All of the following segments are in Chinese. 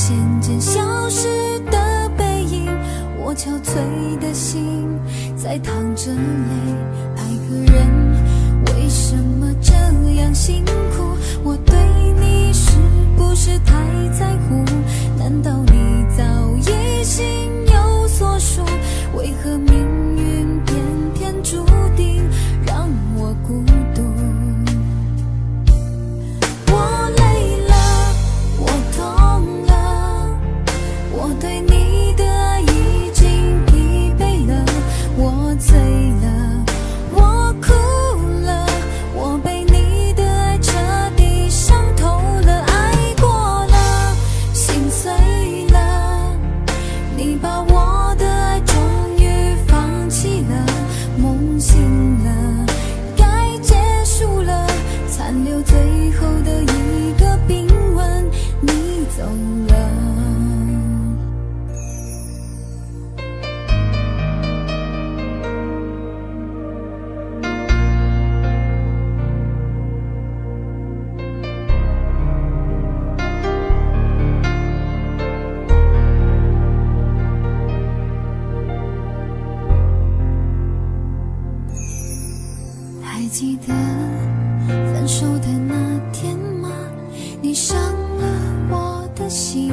渐渐消失的背影，我憔悴的心在淌着泪。爱个人为什么这样辛苦？我对你是不是太在乎？难道你早已心有所属？为何命运偏偏注定让我孤独？我累了，我痛了，我对你的爱已经疲惫了，我醉了，我哭了，我被你的爱彻底伤透了，爱过了，心碎了，你把我的爱终于放弃了，梦醒了，该结束了，残留最后的一个冰吻，你走了。还记得分手的那天吗？你伤了我的心，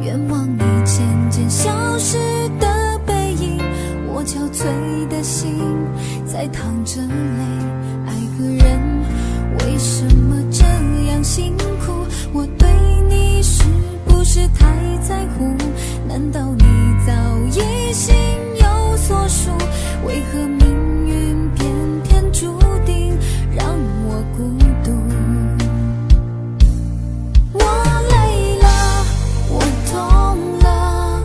愿望你渐渐消失的背影，我憔悴的心在淌着泪。爱个人为什么这样辛苦？我对你是不是太在乎？难道你早已心有所属？为何命运偏偏注定让我孤独？我累了，我痛了，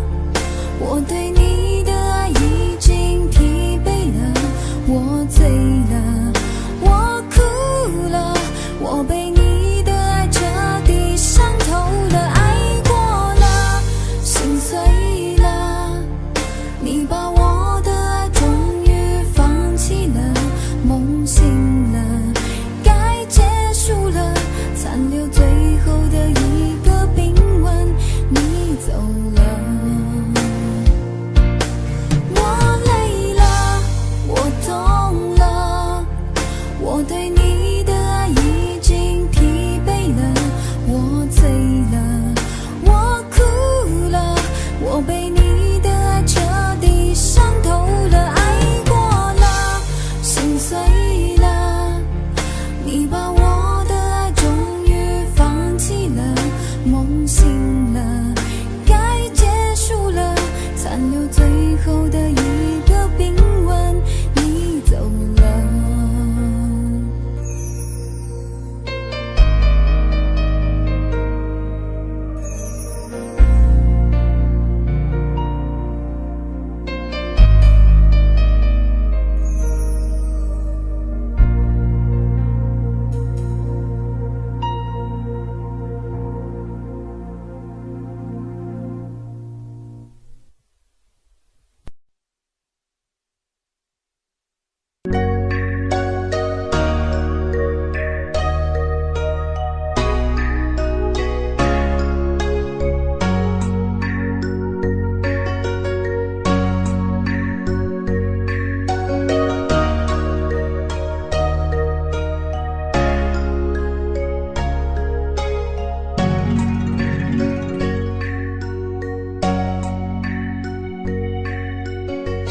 我对你的爱已经疲惫了，我醉了，我哭了，我被你的爱彻底伤透了，爱过了，心碎了，你把我的爱终于放弃了，梦醒了，该结束了，残留最后的一个冰吻，你走了。我累了，我痛了，我对你的爱已经疲惫了，我醉了，我哭了，我被你的爱彻底伤透了，爱过了，心碎了，你把我的爱终于放弃了，梦醒了，该结束了，残留最后的一个冰吻，你走了。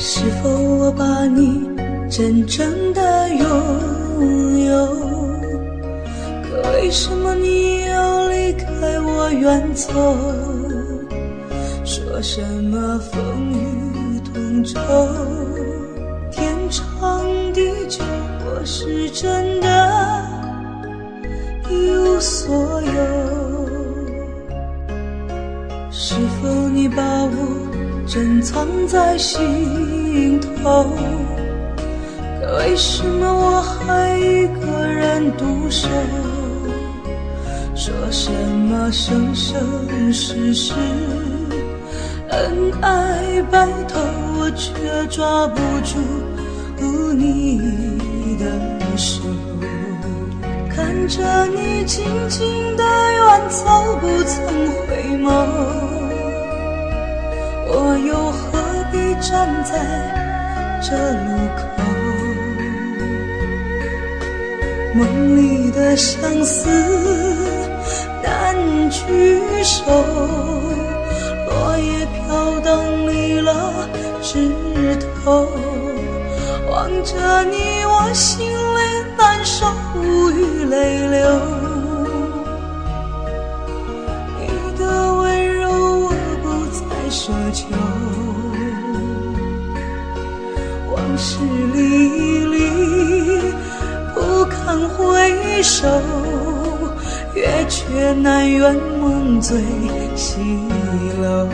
是否我把你真正的拥有？可为什么你要离开我远走？说什么风雨同舟，天长地久，我是真的一无所有。是否你把我珍藏在心头？可为什么我还一个人独守？说什么生生世世恩爱白头，我却抓不住你的手。看着你静静的远远走不曾回眸，我又何必站在这路口？梦里的相思难聚首，落叶飘荡离了枝头，望着你我心里难受，无语泪流。你的温柔我不再奢求，往事历历不堪回首，月缺难圆梦醉西楼。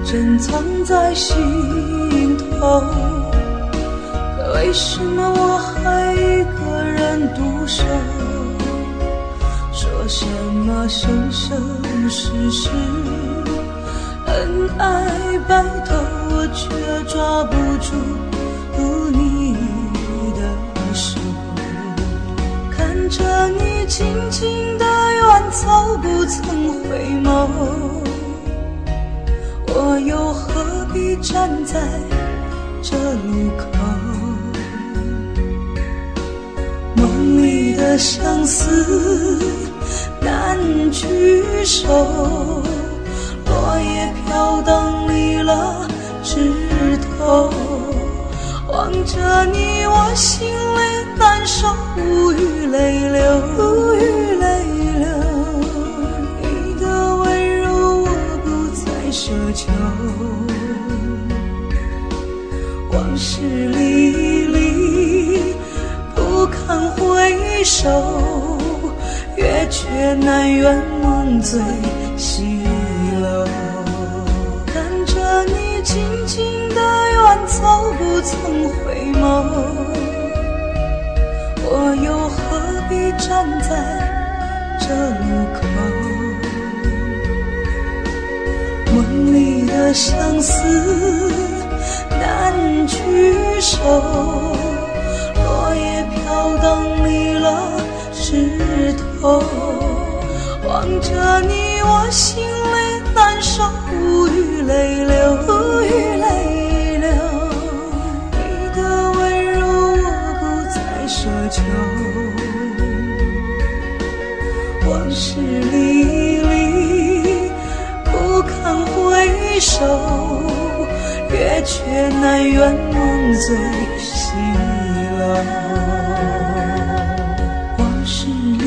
珍藏在心头，可为什么我还一个人独守？说什么生生世世恩爱白头，我却抓不住你的手。看着你静静的远走，不曾回眸，我又何必站在这路口？梦里的相思难聚首，落叶飘荡离了枝头，望着你我心里难受，无语泪流，无语泪流。你的温柔我不再奢求，往事历历不堪回首，月缺难圆梦醉西楼。看着你静静的远走，不曾回眸，我又何必站在这路口？梦里的相思难聚首，落叶飘荡离了枝头，望着你我心里难受，无语泪流，无语泪流。你的温柔我不再奢求，往事历历不堪回首，月缺难圆梦醉西楼。往事历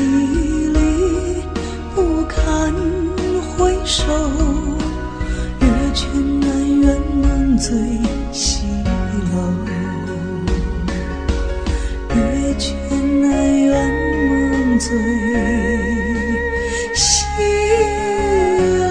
历不堪回首，月缺难圆梦醉西楼。月缺难圆梦醉西楼。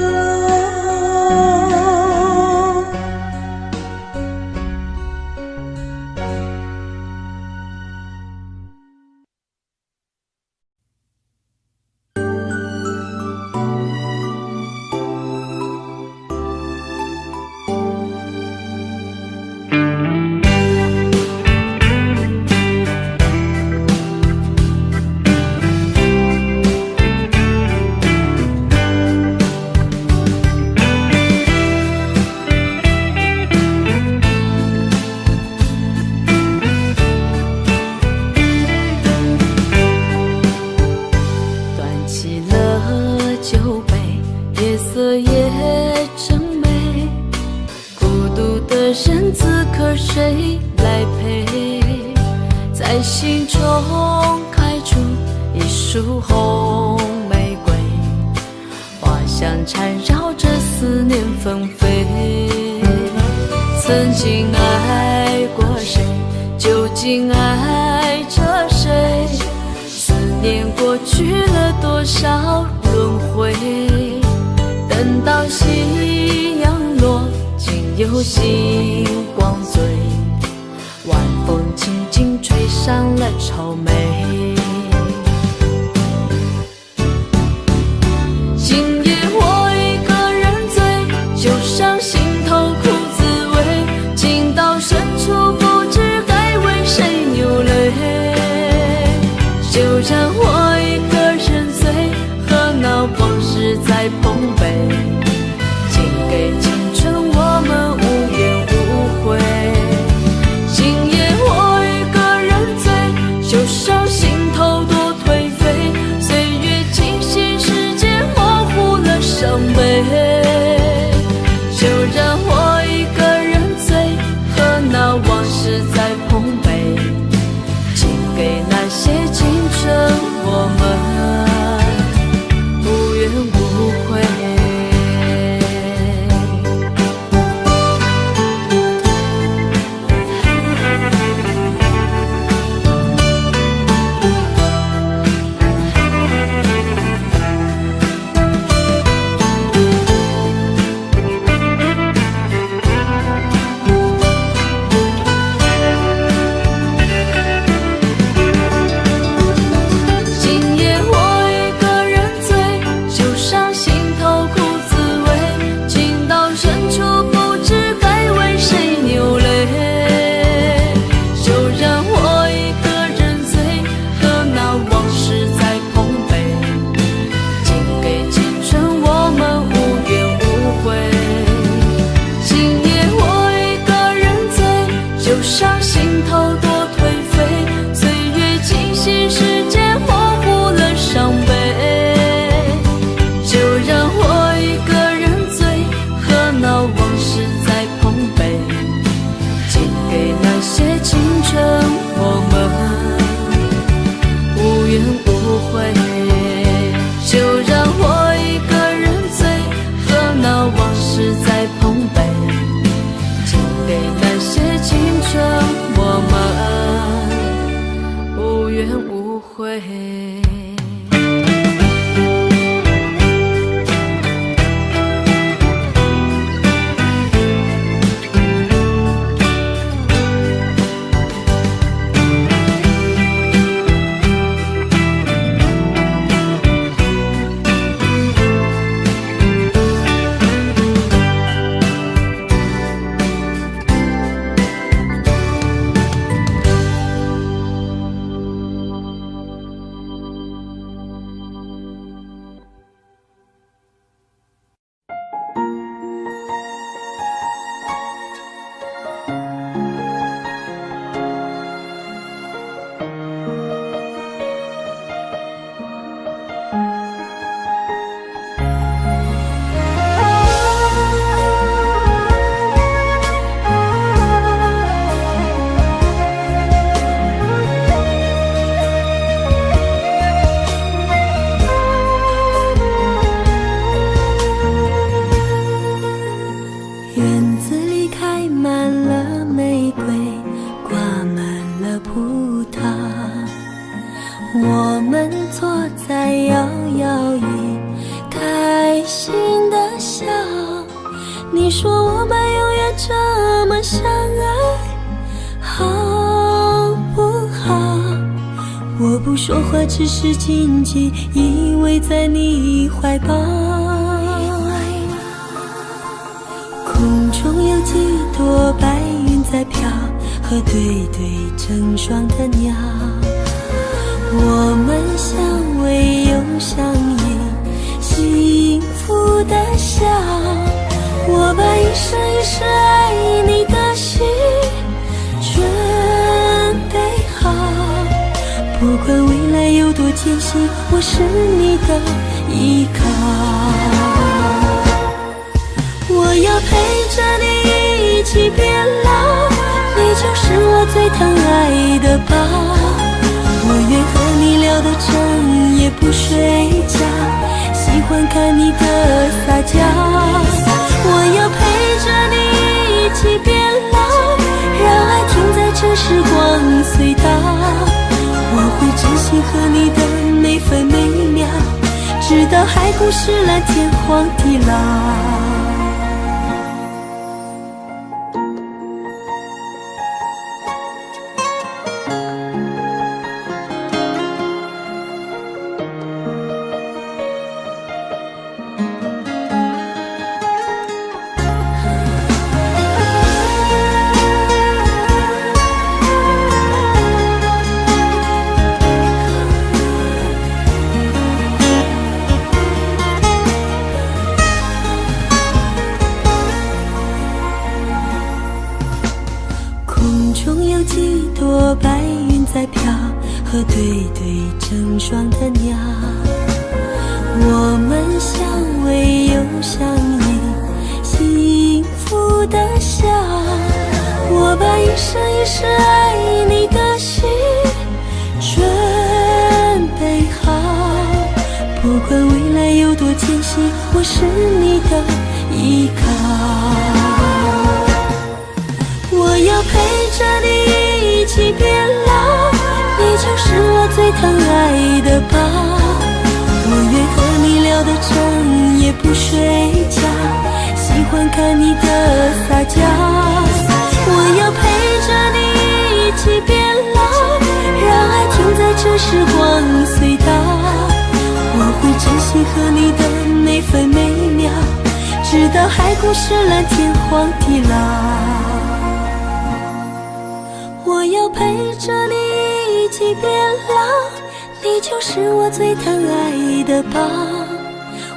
谁来陪？在心中开出一束红玫瑰，花香缠绕着思念纷飞。曾经爱过谁，究竟爱着谁？思念过去了多少轮回？夕阳落，今有星光醉，晚风轻轻吹上了愁眉。今夜我一个人醉，就像心头苦滋味，情到深处不知该为谁流泪。就让我一个人醉，和那往事在碰杯，敬给青春我们无怨无悔。今夜我一个人醉，就像心头多颓废，岁月清醒，时间模糊了伤悲。就让我一个人醉，和那往事在碰杯，敬给那些青春我们无怨无悔。我们坐在摇摇椅，开心的笑。你说我们永远这么相爱，好不好？我不说话，只是紧紧依偎在你怀抱。空中有几朵白云在飘，和对对成双的鸟。我们相偎又相依，幸福的笑。我把一生一世爱你的心准备好，不管未来有多艰辛，我是你的依靠。我要陪着你一起变老，你就是我最疼爱的宝。我愿和你聊得整夜不睡觉，喜欢看你的撒娇。我要陪着你一起变老，让爱停在这时光隧道。我会珍惜和你的每分每秒，直到海枯石烂，天荒地老。几朵白云在飘，和对对成双的鸟，我们相偎又相依，幸福的笑。我把一生一世爱你的心准备好，不管未来有多艰辛，我是你的依靠。我要陪着你一起变老，你就是我最疼爱的宝。我愿和你聊得整夜不睡觉，喜欢看你的撒娇。我要陪着你一起变老，让爱停在这时光隧道。我会珍惜和你的每分每秒，直到海枯石烂，天荒地老。我要陪着你一起变老，你就是我最疼爱的宝。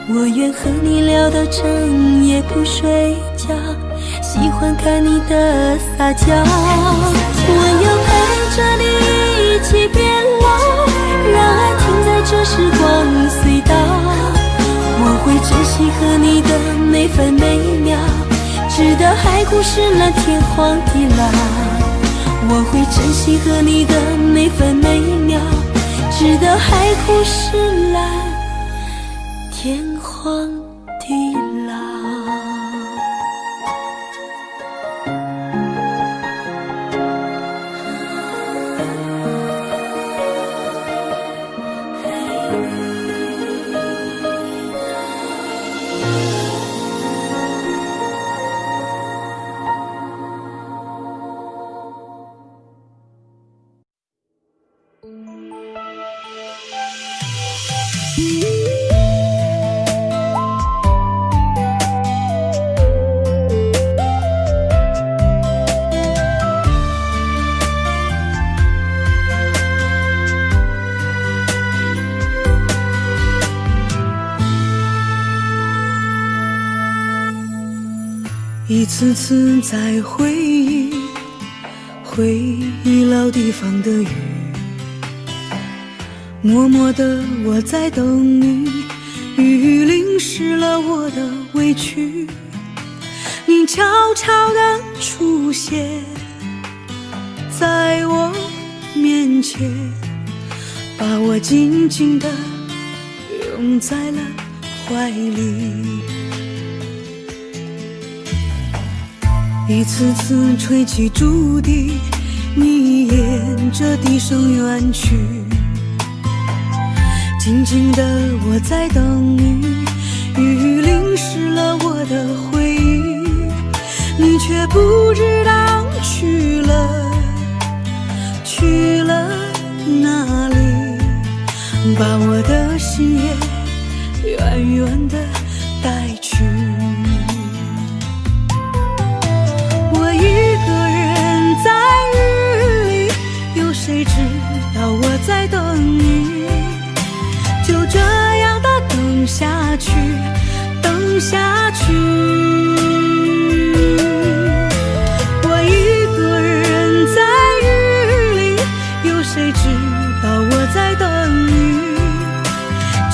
我愿和你聊到整夜不睡觉，喜欢看你的撒娇。我要陪着你一起变老，让爱停在这时光隧道。我会珍惜和你的每分每秒，直到海枯石烂，天荒地老。我会珍惜和你的每分每秒，直到海枯石烂，天荒地老。一次次在回忆老地方的雨，默默地我在等你，雨淋湿了我的委屈，你悄悄地出现在我面前，把我紧紧地拥在了怀里。一次次吹起竹笛，你沿着笛声远去，静静的我在等你，雨淋湿了我的回忆，你却不知道去了哪里，把我的心也远远的带去。谁知道我在等你，就这样的等下去，等下去。我一个人在雨里，有谁知道我在等你，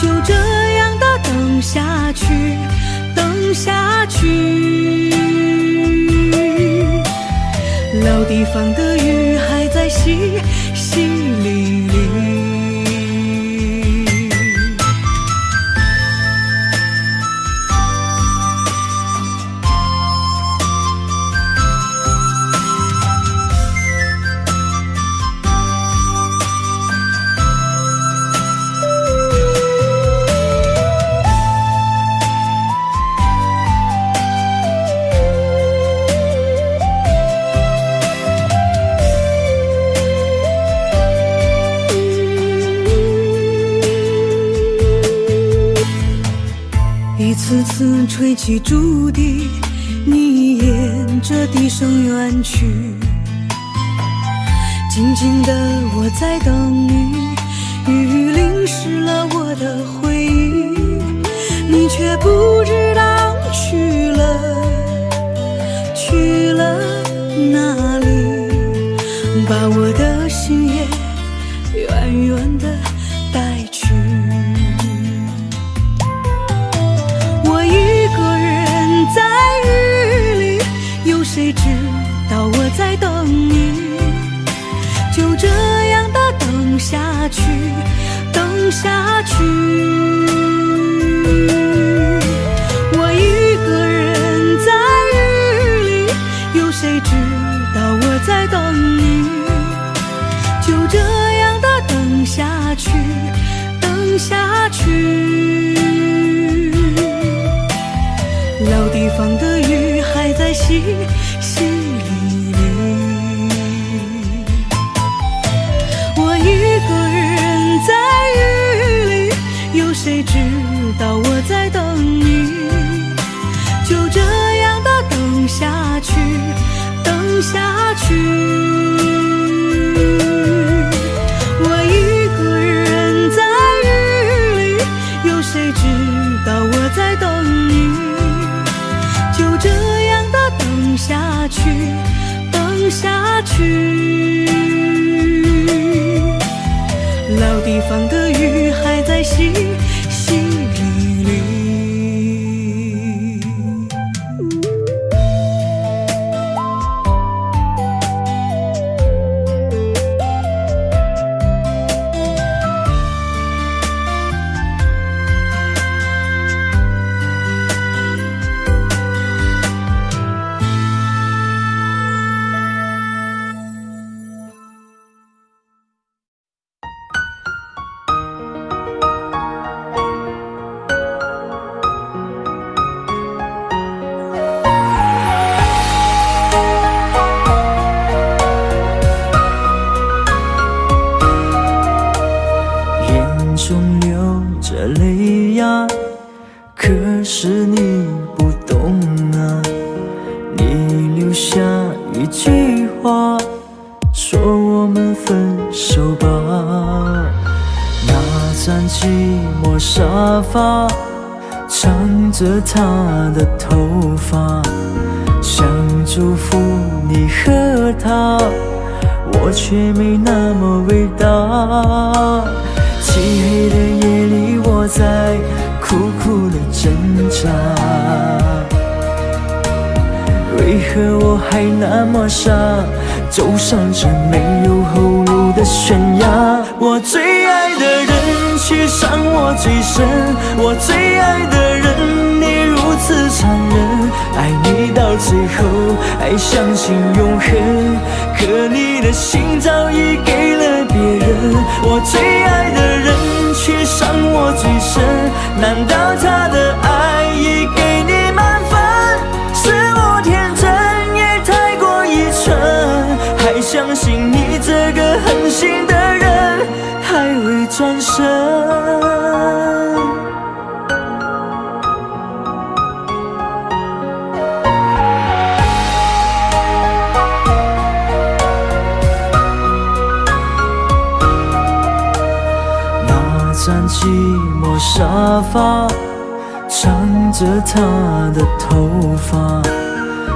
就这样的等下去，等下去。老地方的雨还在淅淅沥沥。次次吹起竹笛，你沿着笛声远去。静静的我在等你，雨淋湿了我的回忆，你却不知道去了哪里，把我的心也远远地带去。我一个人在雨里，有谁知道我在等你？就这样的等下去，等下去。我一个人在雨里，有谁知道我在等你？就这样的等下去，等下去。老地方的雨还在淅淅沥沥。一个人在雨里，有谁知道我在等你？就这样的等下去，等下去。我一个人在雨里，有谁知道我在等你？就这样的等下去，等下去。老地方的雨还在淅淅沥沥。中流着泪呀，可是你不懂啊。你留下一句话，说我们分手吧。那张寂寞沙发，藏着她的头发，想祝福你和他，我却没那么伟大。漆黑的夜里，我在苦苦的挣扎，为何我还那么傻，走上这没有后路的悬崖？我最爱的人却伤我最深，我最爱的人你如此残忍，爱你到最后还相信永恒，可你的心早已给了别人。我最爱的人却伤我最深，难道他的爱已给你满分？是我天真也太过愚蠢，还相信你这个狠心的人还会转身。张寂寞沙发，藏着她的头发，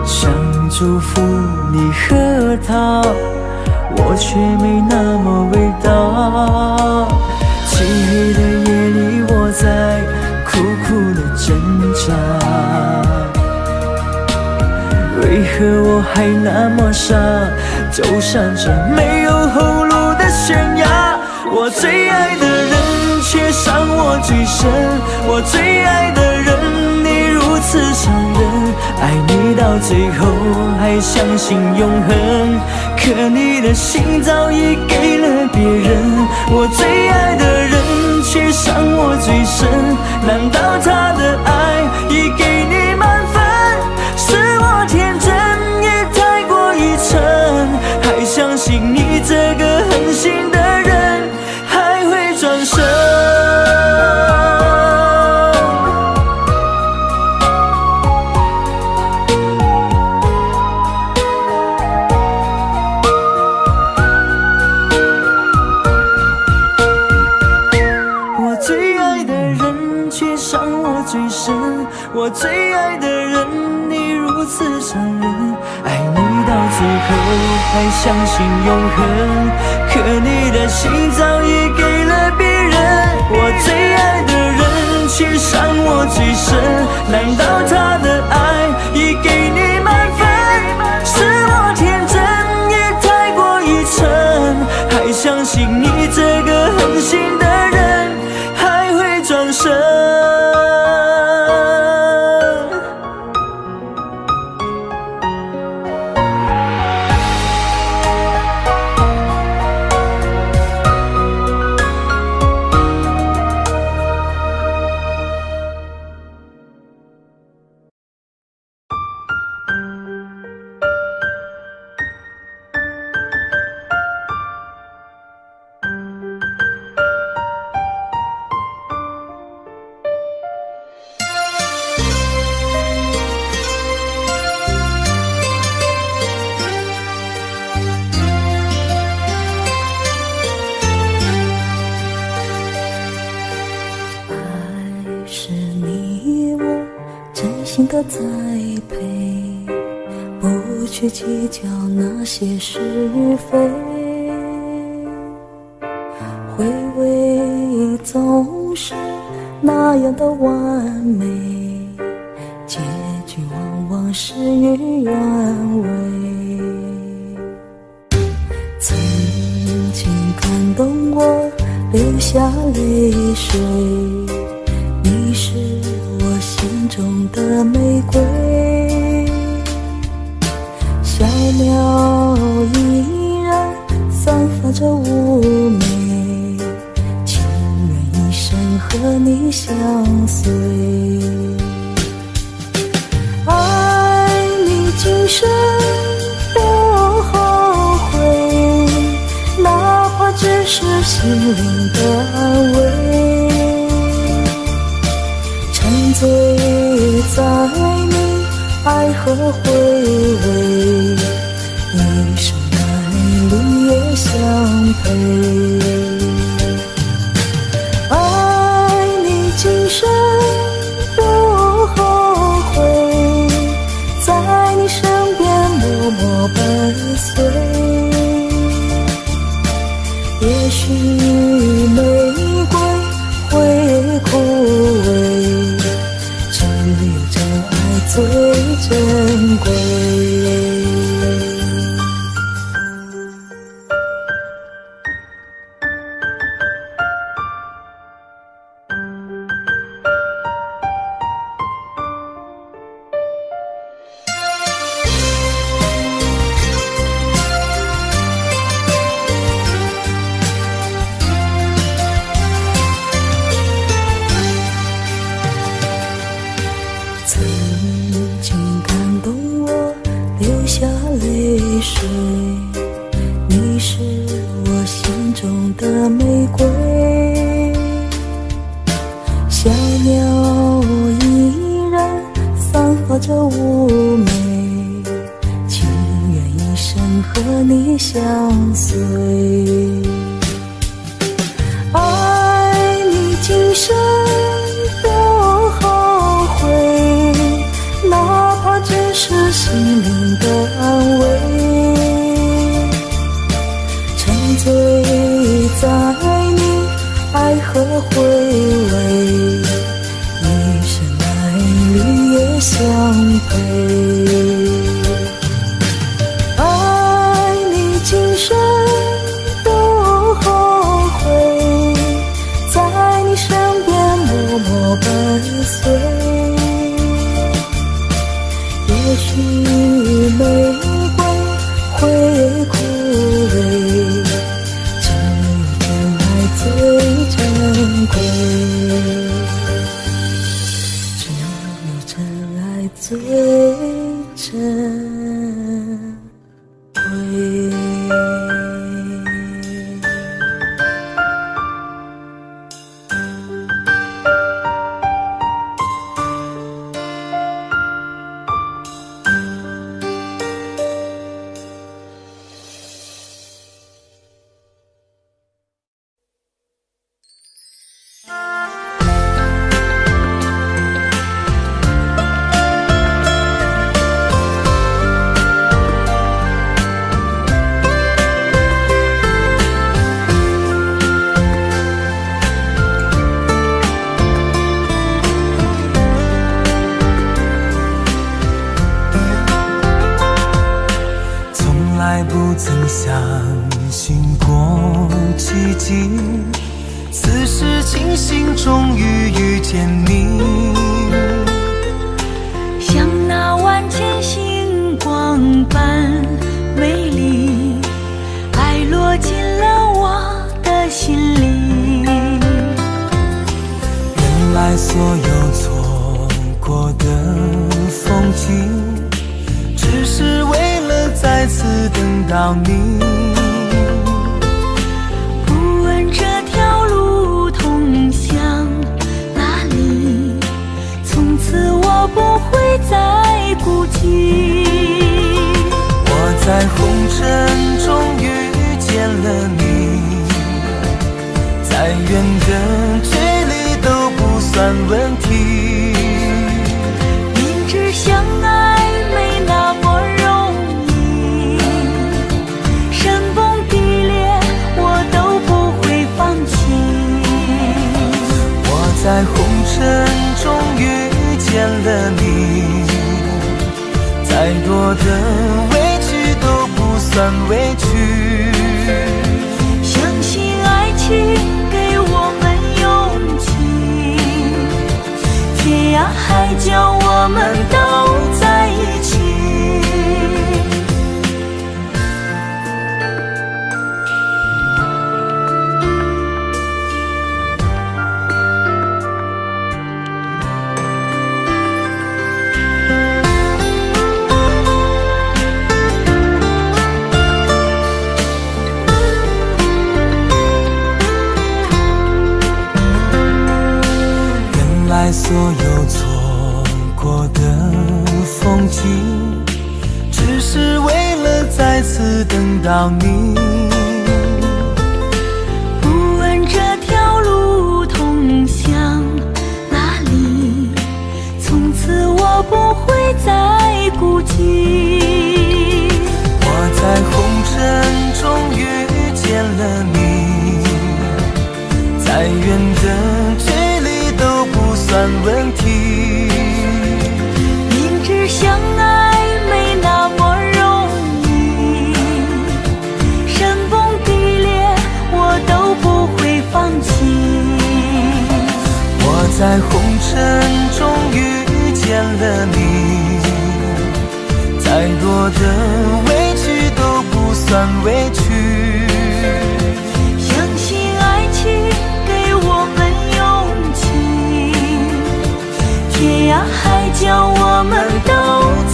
想祝福你和他，我却没那么伟大。漆黑的夜里，我在苦苦的挣扎，为何我还那么傻，走上这没有后路的悬崖？我最爱的人却伤我最深，我最爱的人你如此残忍，爱你到最后还相信永恒，可你的心早已给了别人。我最爱的人却伤我最深，难道他的爱已给你满分？是我天真也太过愚蠢，还相信你这个狠心的人还会转身。最爱的人，你如此伤人，爱你到最后还相信永恒，可你的心早已给了别人。我最爱的人却伤我最深，难道他的爱已给你满分？是我天真也太过愚蠢，还相信你这个狠心的人还会转身。的栽培，不去计较那些是非，回味总是那样的完美，结局往往事与愿违。曾经感动我流下泪水，你是我心中的玫瑰，小鸟依然散发着妩媚，情愿一生和你相随，爱你今生不后悔，哪怕只是心灵的安慰，沉醉在你爱和回味，一生爱侣也相陪，爱你今生不后悔，在你身边默默伴随，也许玫瑰会枯萎，只有真爱最珍贵。曾经感动我流下泪水，你是我心中的玫瑰，小鸟依然散发着妩媚，情愿一生和你相随，爱你今生哪怕只是心灵的安慰，沉醉在你爱和回味，一生爱侣也相陪，爱你今生不后悔，在你身边默默伴随，也许玫瑰会枯萎，只有真爱最珍贵，只有真爱最珍贵。曾相信过奇迹，此时庆幸终于遇见你。像那万千星光般美丽，爱落进了我的心里。原来所有错过的风景，只是为了再次等到你。不问这条路通向哪里，从此我不会再孤寂。我在红尘中遇见了你，再远的距离都不算问题。明知相爱没那么容易，山崩地裂我都不会放弃。我在红尘中遇见了你，再多的委屈都不算委屈。相信爱情给我们勇气，天涯海角我们都在一起。原来所有错过的风景，只是为了再次等到你。不问这条路通向哪里，从此我不会再孤寂。我在红尘中遇见了你，再远的距离都不算问题。明知相爱没那么容易，山崩地裂我都不会放弃。我在红尘中遇见了你，再多的委屈都不算委屈。相信爱情给我们勇气，天涯海角我们都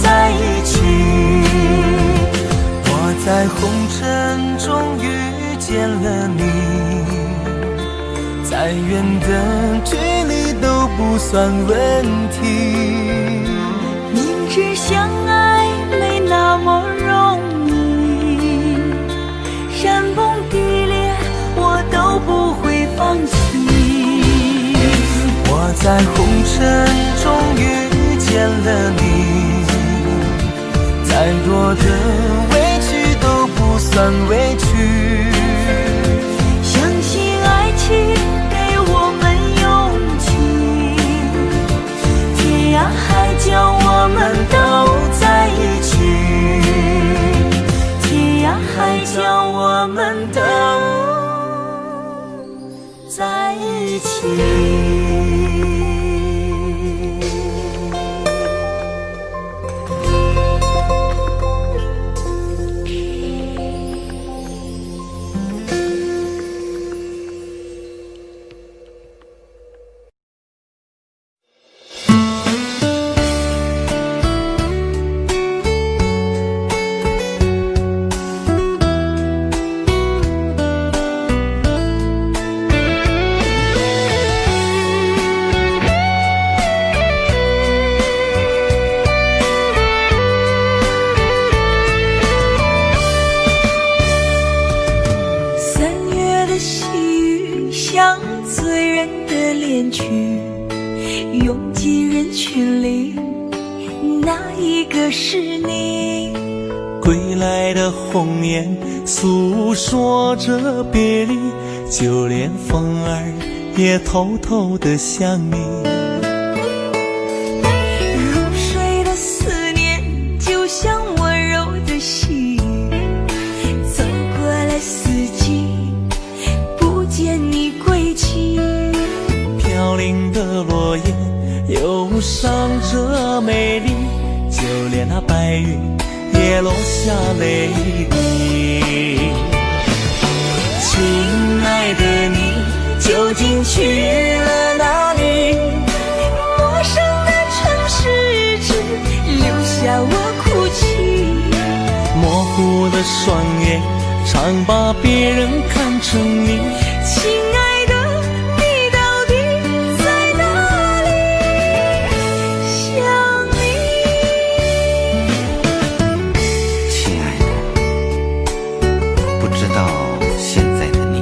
在一起。我在红尘中遇见了你，再远的距离都不算问题。明知相爱没那么容易，山崩地裂我都不会放弃。我在红尘中遇见了你，再多的委屈都不算委屈。相信爱情给我们勇气，天涯海角我们都在一起。天涯海角我们都在一起。拥挤人群里，哪一个是你？归来的鸿雁诉说着别离，就连风儿也偷偷地想你。入睡的思念就像温柔的细雨，着美丽，就连那白云也落下泪滴。亲爱的你究竟去了哪里？陌生的城市只留下我哭泣，模糊的双眼常把别人看成你。亲爱的，你到底在哪里？想你。亲爱的，不知道现在的你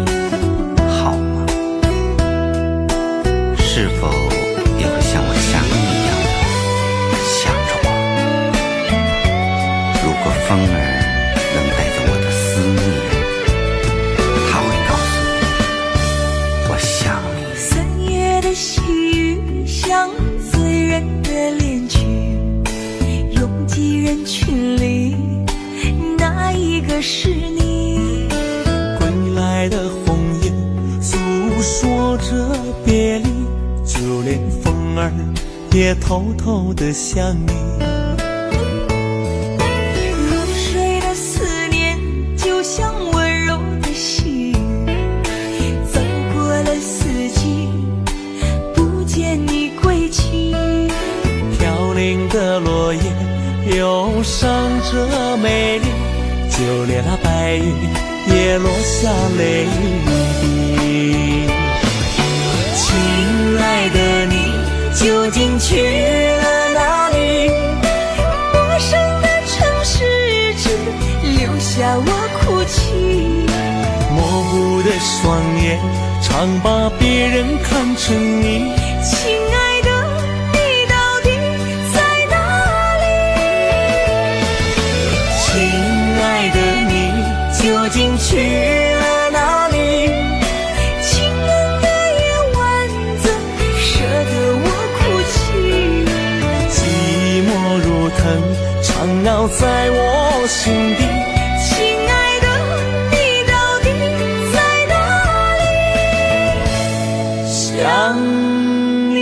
好吗？是否也会像我想你一样的想着我？如果风儿能带走我的思念，它会告诉我，我想你。3月的细雨像醉人的恋曲，拥挤人群里，哪一个是你？归来的红叶诉说着别离，就连风儿也偷偷地想你。入睡的思念就像温柔的细雨，走过了四季，不见你归期。飘零的落叶忧伤着美丽，就连那白云也落下泪滴。亲爱的你究竟去了哪里？陌生的城市只留下我哭泣，模糊的双眼常把别人看成你。亲爱的，你到底在哪里？亲爱的你究竟去了哪里？清冷的夜晚怎舍得我哭泣？寂寞如藤缠绕在我心底。亲爱的，你到底在哪里？想你。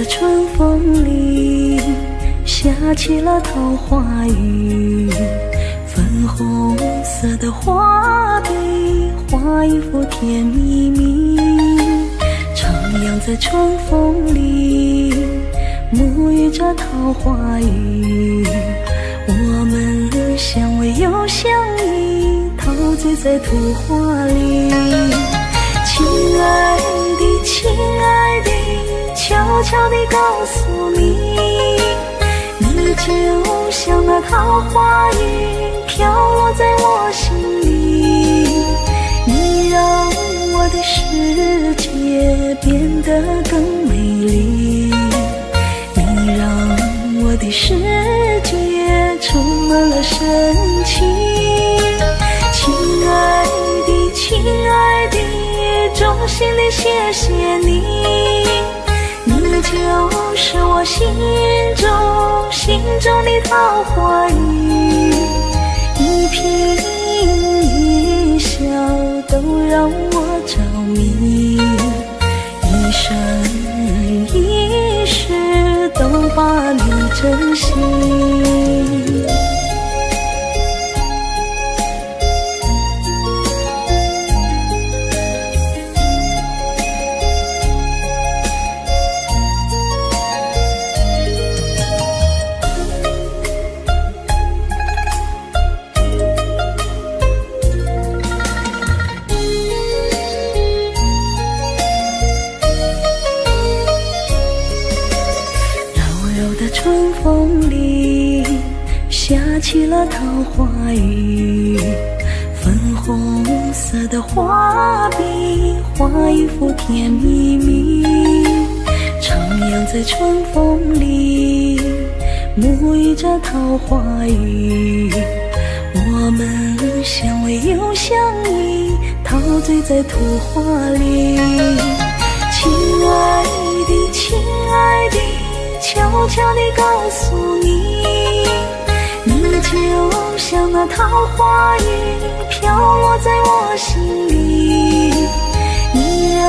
春风里下起了桃花雨，粉红色的花被画一幅甜蜜蜜，徜徉在春风里，沐浴着桃花雨。我们相偎又相依，陶醉在图画里。亲爱的，亲爱的，悄悄地告诉你，你就像那桃花雨飘落在我心里，你让我的世界变得更美丽，你让我的世界充满了神奇。亲爱的，亲爱的，衷心地谢谢你，你就是我心中的桃花雨，一颦一笑都让我着迷，一生一世都把你珍惜。起了桃花雨，粉红色的画笔画一幅甜蜜蜜，徜徉在春风里，沐浴着桃花雨。我们相偎又相依，陶醉在图画里。亲爱的，亲爱的，悄悄地告诉你，你就像那桃花雨，飘落在我心里。你让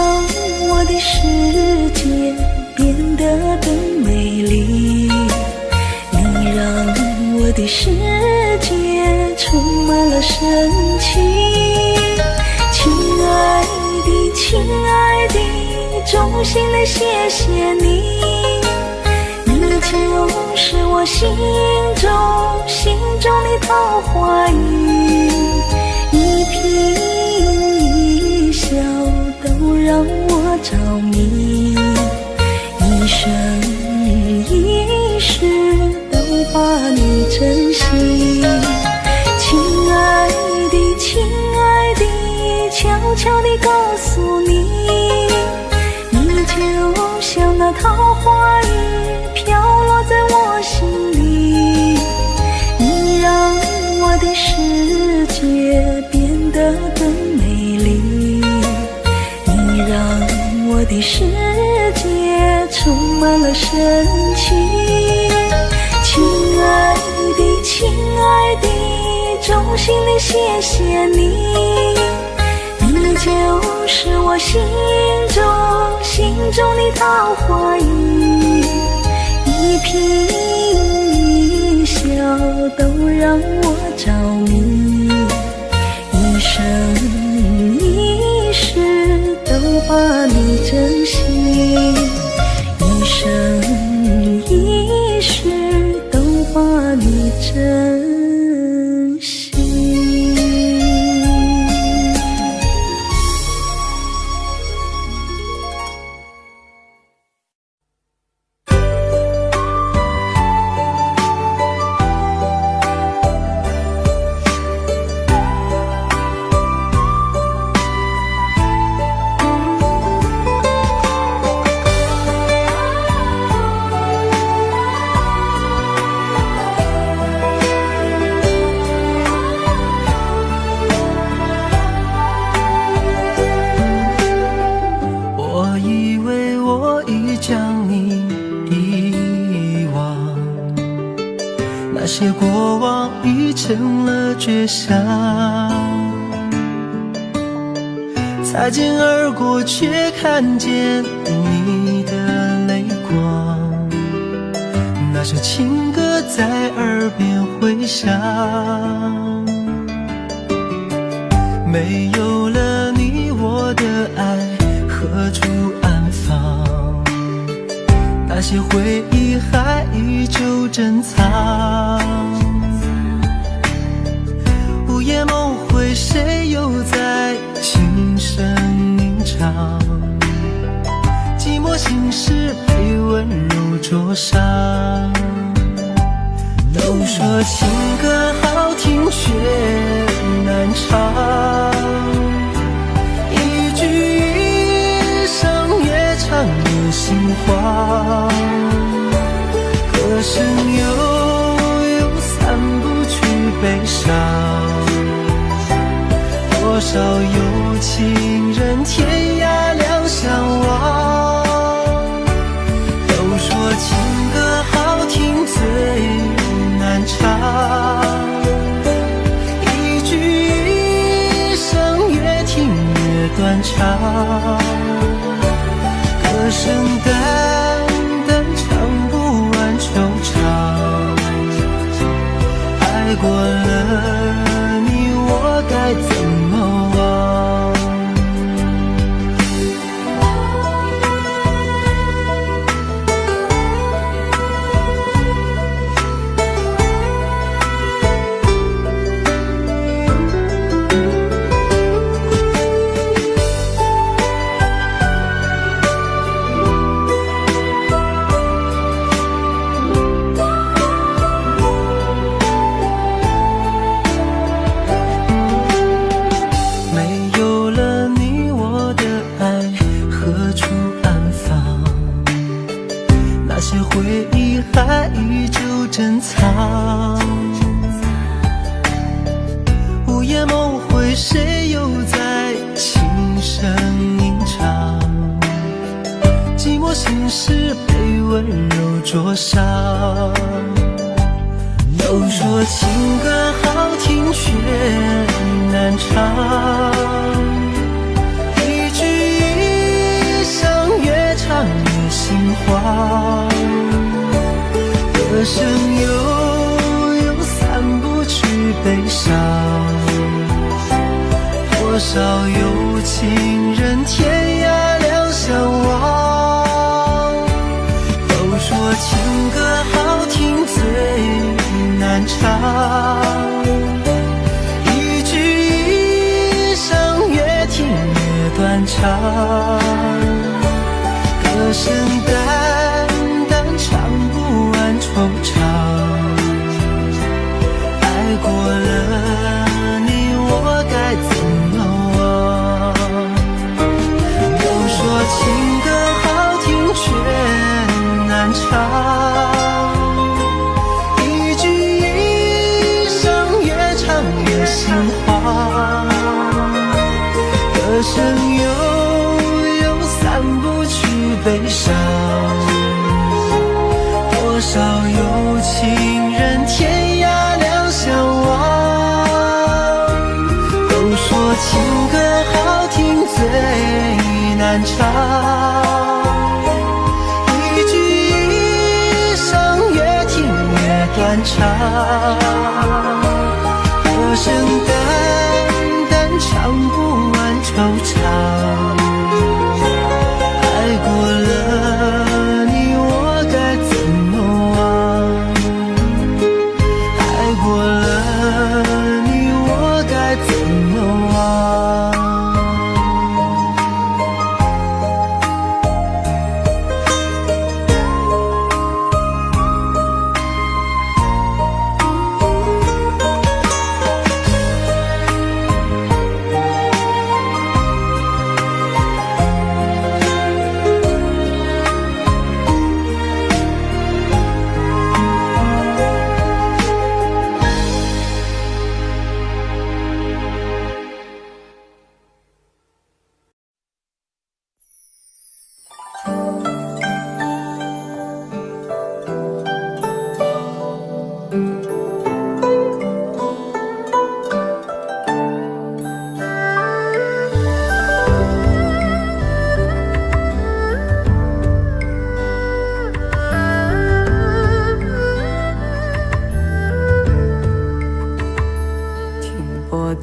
我的世界变得更美丽，你让我的世界充满了神奇。亲爱的，亲爱的，衷心的谢谢你，你就是我心中的桃花雨，一颦一笑都让我着迷，一生一世都把你珍惜。亲爱的，亲爱的，悄悄地告诉你，你就像那桃花雨，飘落在我心里。你让我的世界变得更美丽，你让我的世界充满了神奇。亲爱的，亲爱的，衷心的谢谢你，你就是我心中的桃花雨，一颦一笑都让我着迷，一生一世都把你珍惜，一生一世都把你珍惜。那些过往已成了绝响，擦肩而过却看见你的泪光，那首情歌在耳边回响。没有了你，我的爱何处安放？那些回忆还依旧珍藏，午夜梦回，谁又在轻声吟唱？寂寞心事被温柔灼伤。都说情歌好听却难唱，一句一声越唱越心慌，歌声悠悠散不去悲伤，多少有情人天涯两相望。都说情歌好听最难唱，一句一声越听越断肠，歌声淡淡唱不完惆怅，爱过了你我该怎么忘？都说情歌好听却难唱，一句一声越唱越心慌，歌声悠悠散不去悲伤，多少有情人天涯两相望。都说情歌好听最难唱，一句一声越听越断肠，歌声淡淡唱不完惆怅，爱过了你我该怎么忘？都说情歌好听却难唱，一句一声越唱越心慌，歌声悠悠散不去悲伤，多少有情人天涯两相望。都说情歌好听最难唱，一句一声越听越断肠，歌声淡淡唱不完惆怅，爱过了你我该怎么忘？爱过了你我该怎么忘？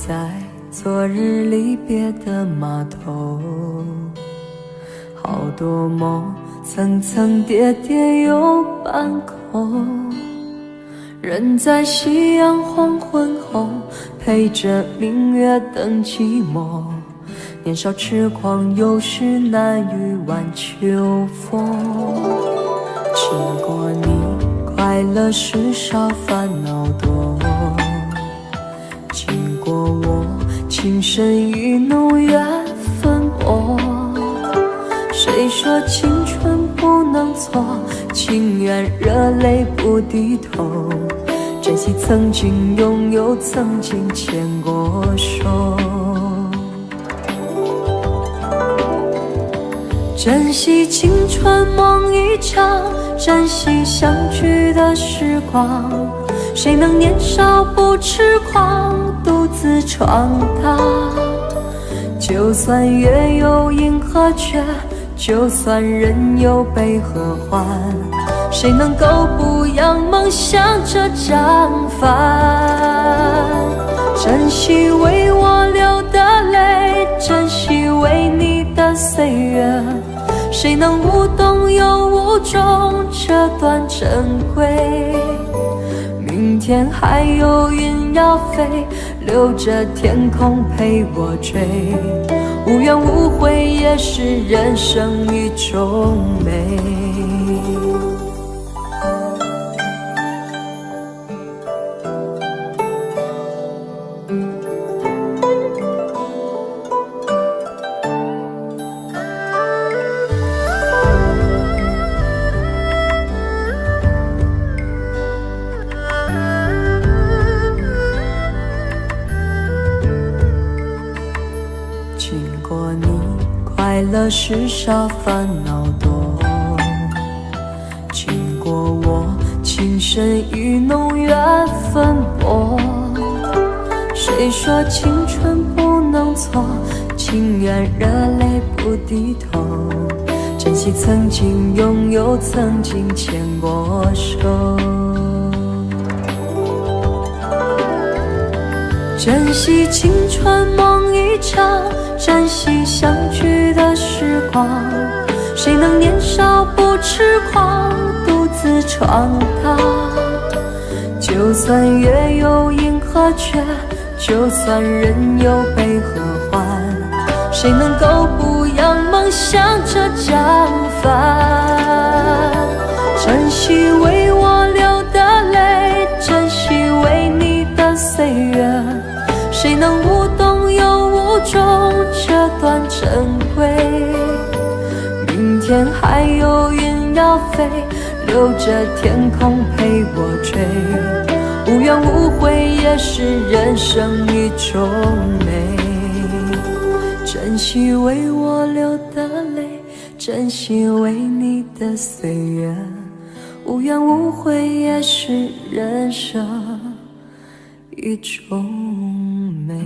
在昨日离别的码头，好多梦层层叠叠又半空，人在夕阳黄昏后陪着明月等寂寞，年少痴狂有时难御晚秋风。经过你快乐时少烦恼多，经过我情深意浓缘分薄。谁说青春不能错，情愿热泪不低头，珍惜曾经拥有，曾经牵过手，珍惜青春梦一场，珍惜相聚的时光。谁能年少不痴狂，独自闯荡？就算月有阴和缺，就算人有悲和欢，谁能够不扬梦想这张帆？珍惜为我流的泪，珍惜为你的岁月，谁能无动又无衷这段珍贵？明天还有云要飞，留着天空陪我追，无怨无悔也是人生一种美。经过你快乐时少烦恼多，经过我情深意浓缘谁说青春不能错？情愿热泪不低头，珍惜曾经拥有，曾经牵过手。珍惜青春梦一场，珍惜相聚的时光。谁能年少不痴狂，独自闯荡？就算月有阴和缺，就算人有悲和欢，谁能够不扬梦想着将帆？珍惜为我流的泪，珍惜为你的岁月，谁能无动又无衷这段珍贵？明天还有云要飞，留着天空陪我追，无怨无悔也是人生一种美。珍惜为我流的泪，珍惜为你的岁月，无怨无悔也是人生一种美。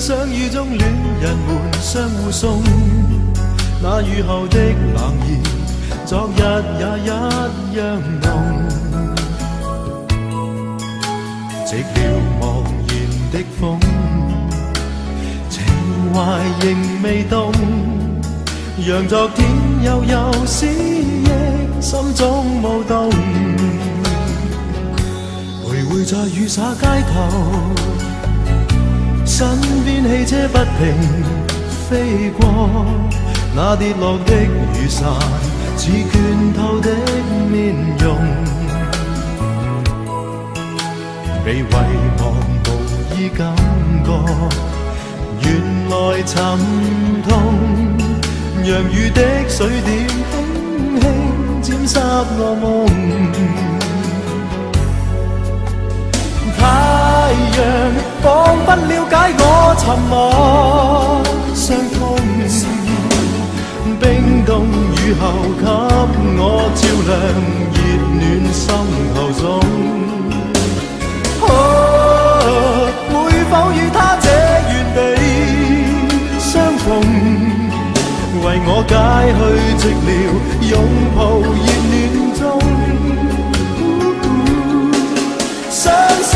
相遇中戀人們相互送，那雨後的冷意，昨日也一樣濃。寂寥茫然的風，情懷仍未動，讓昨天悠悠思憶心中舞動。徘徊在雨灑街頭，身邊汽車不停飛過，那跌落的雨傘似倦透的面容，被遺忘無意感覺，原來沉痛，讓雨的水點輕輕沾濕我夢。太陽彷彿了解我沉默傷痛，冰凍雨後給我照亮熱暖心頭中。會否與他這原地相逢，為我解去寂寥，擁抱熱暖中。雙雙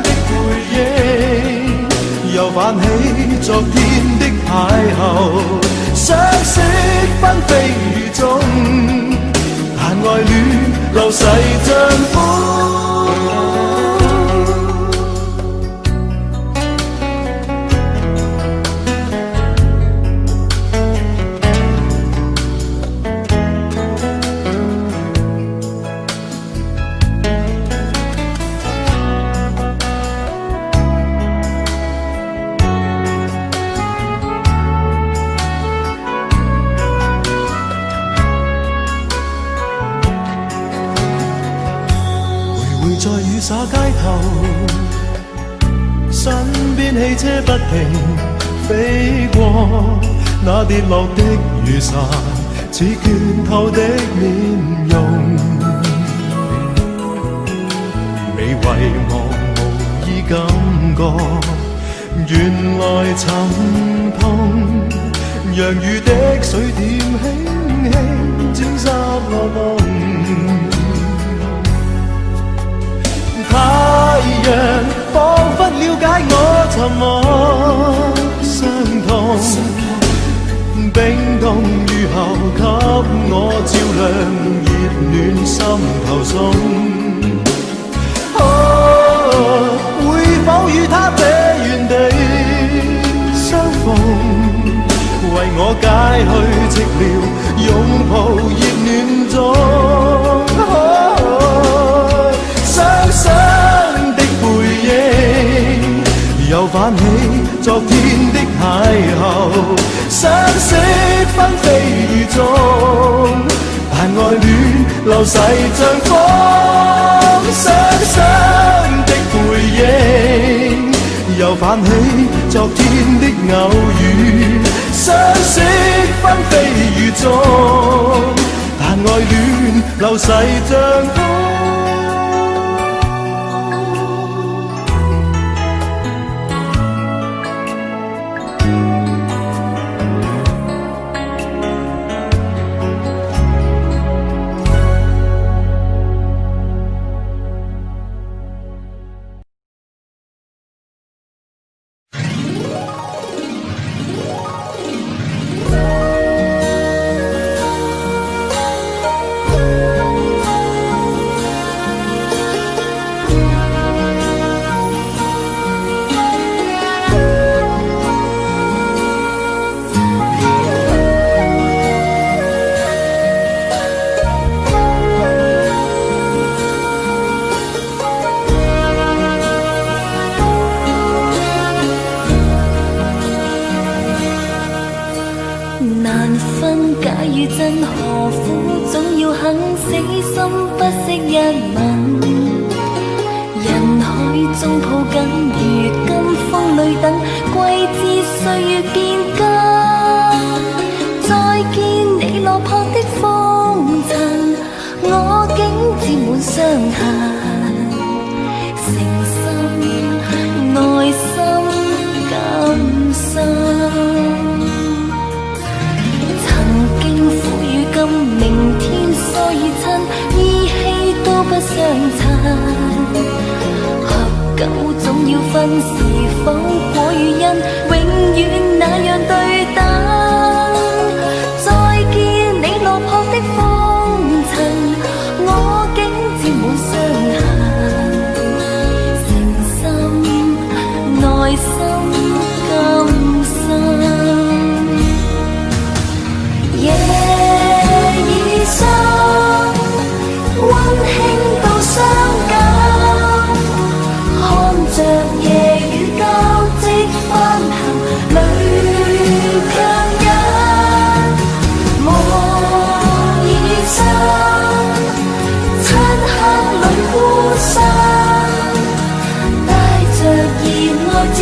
的背影，又泛起昨天的邂逅，相識紛飛雨中，但愛戀流逝像風。在雨灑街頭，身邊汽車不停飛過，那跌落的雨傘似倦透的面容，被遺忘無意感覺，原來沉痛，讓雨的水點輕輕沾濕我夢。太陽彷彿了解我沉默傷痛，冰凍雨後給我照亮熱暖心頭中。會否與他這原地相逢，為我解去寂寥，擁抱熱暖中。雙雙的背影，又又泛起昨天的邂逅，相識紛飛雨中，但愛戀流逝像風，雙雙的背影又泛起昨天的偶遇，相識紛飛雨中，但愛戀流逝像風。難分假與真，何苦總要肯死心不息一吻？人海中抱緊，如今風裏等，歸知歲月變更。再見你落魄的風塵，我竟沾滿傷痕，誠心內心感傷。明天疏與親，依稀都不相襯。合久總要分，是否果與因，永遠那樣對等。再見你落魄的風塵，我竟沾滿傷痕，誠心內心感傷。溫馨到傷感，看着夜雨交織翻行，淚強忍，夢已深，漆黑裏孤身，帶着熱愛輾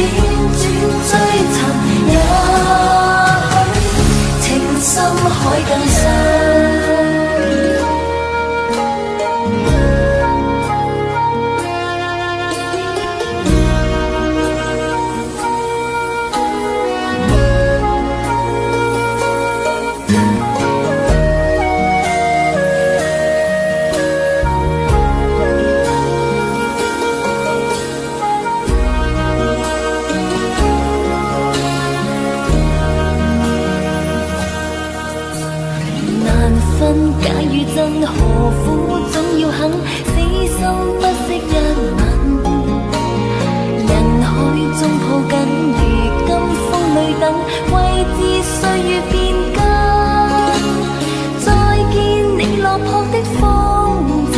轉追尋，也許情深海更深。假與真，何苦總要肯死心不息一吻？人海中抱緊，如今風裏等，歸知歲月變更。再見你落魄的風塵，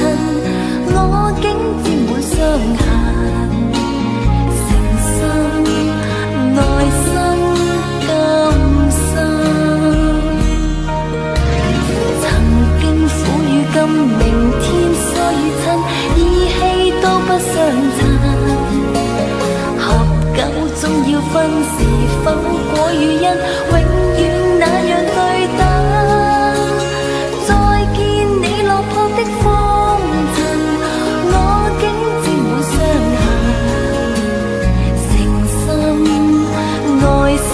我竟沾滿傷痕，誠心內心感傷。明天疏與親，依稀都不相襯。合久總要分，是否果與因，永遠那樣對等。再見你落魄的風塵，我竟沾滿傷痕，誠心內心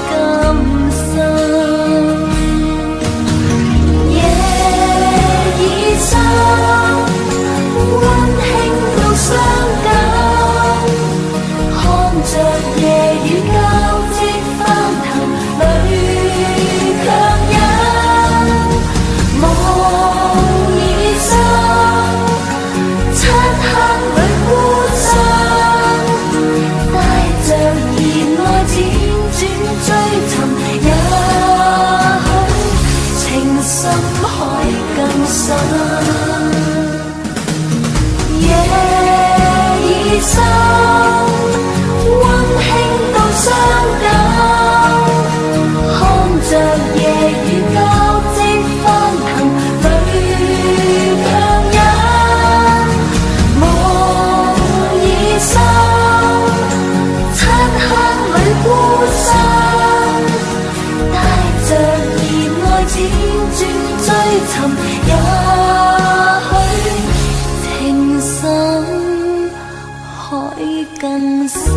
感傷。溫馨到傷感，看着夜雨交織翻騰。更散。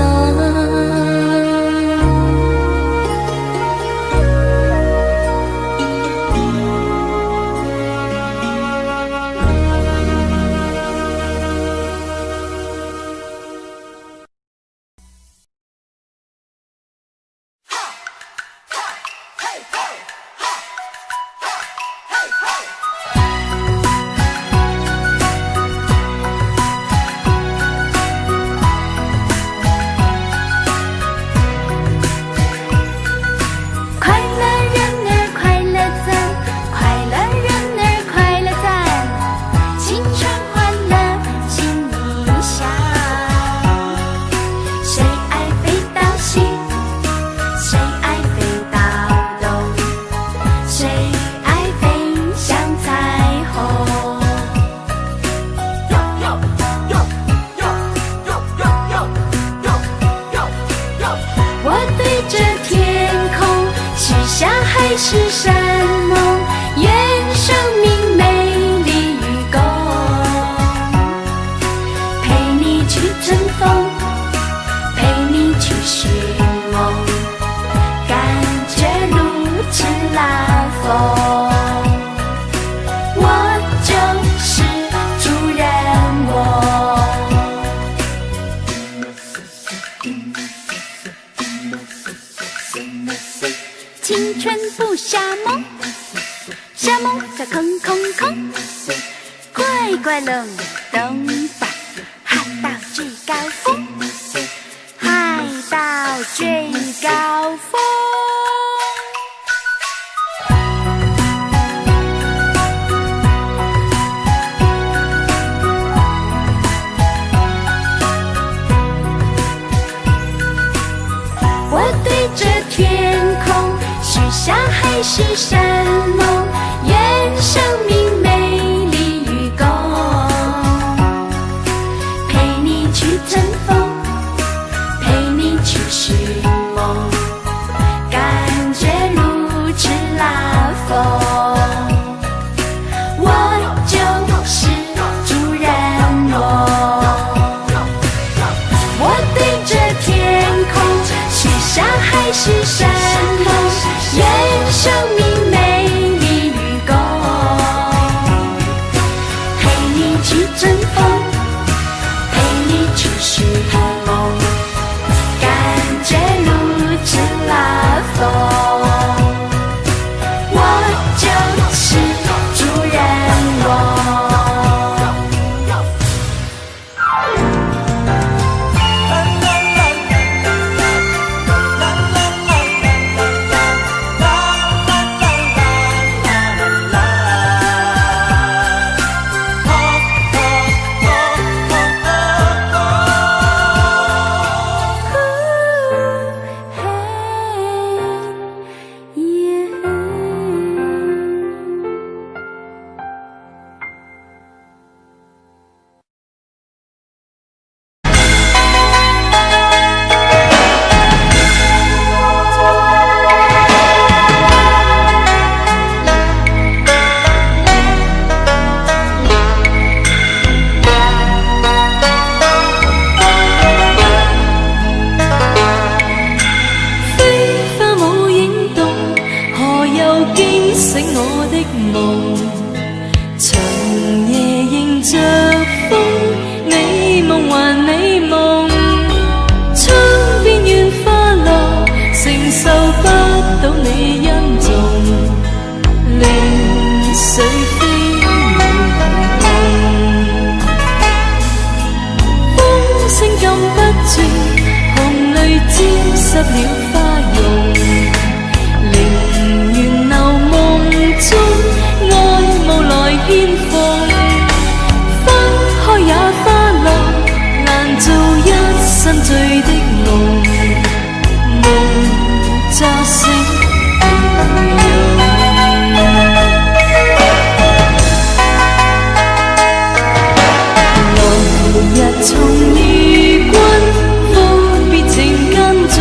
还是山盟，愿生命美丽与共，陪你去乘风，陪你去寻梦，感觉如此拉风。我就是主人翁。青春不瞎蒙，瞎蒙它空空空，快快乐乐登吧，嗨到最高峰，嗨到最高峰。我对着天空许下海誓山盟，愿生命美丽与共，陪你去乘风，陪你去寻梦，感觉如此拉风。我就是主人翁。我对着天空许下海誓山盟，愿生命美丽与共，陪你去乘风，陪你去寻梦，感觉如此拉风。我就是主人翁。從與君，復別情間重。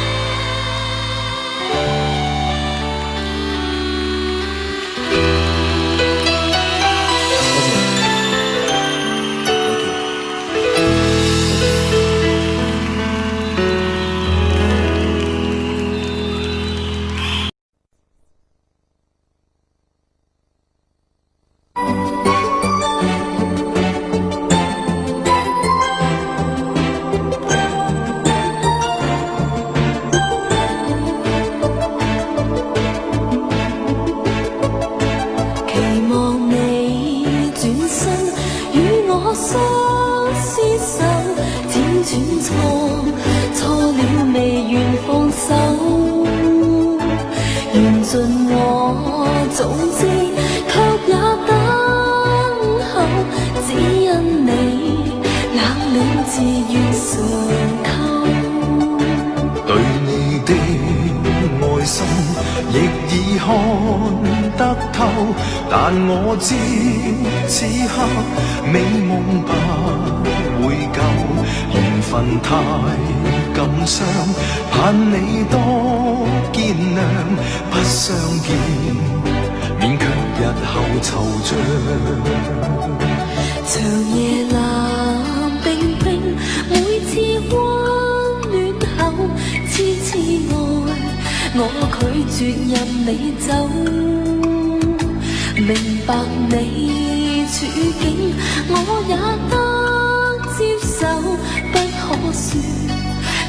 放手，緣盡我早知，卻也等候，只因你冷暖自願嘗透。對你的愛心亦已看得透，但我知此刻美夢不會夠，緣分太感傷，盼你多見諒，不相見勉強日後惆悵。長夜冷冰冰，每次溫暖後痴痴愛，我拒絕任你走，明白你處境，我也得接受，不可說